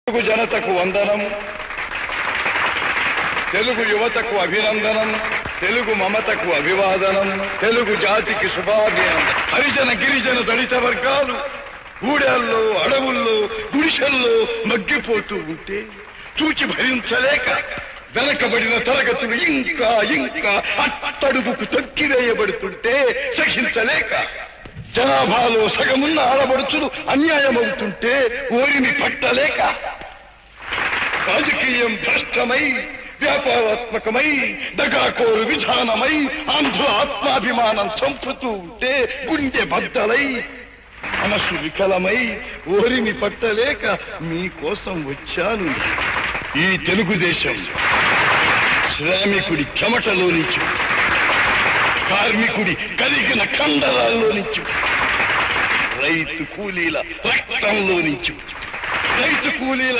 తెలుగు జనతకు వందనం, తెలుగు యువతకు అభినందనం, తెలుగు మమతకు అభివాదనం, తెలుగు జాతికి శుభాభినందనం. హరిజన గిరిజన దళిత వర్గాలు గూడెల్లో, అడవుల్లో, గుడిసెల్లో మగ్గిపోతూ ఉంటే చూచి భరించలేక వెనకబడిన తరగతులు ఇంకా ఇంకా అట్టడుగుకు తొక్కివేయబడుతుంటే సహించలేక జనాభాలో సగమున్న ఆడబడుచులు అన్యాయమవుతుంటే ఓరిని పట్టలేక రాజకీయం భ్రష్టమై, వ్యాపారాత్మకమై, దగాకోరు విధానమై ఆంధ్ర ఆత్మాభిమానం చంపుతూ ఉంటే గుండె బద్దలై మనసు వికలమై ఓరిని పట్టలేక మీకోసం వచ్చాను. ఈ తెలుగుదేశం శ్రామికుడి చెమటలో నుంచి, కార్మికుడి కలిగిన కండరాల్లో నుంచి, రైతు కూలీల రక్తంలో నుంచి, రైతు కూలీల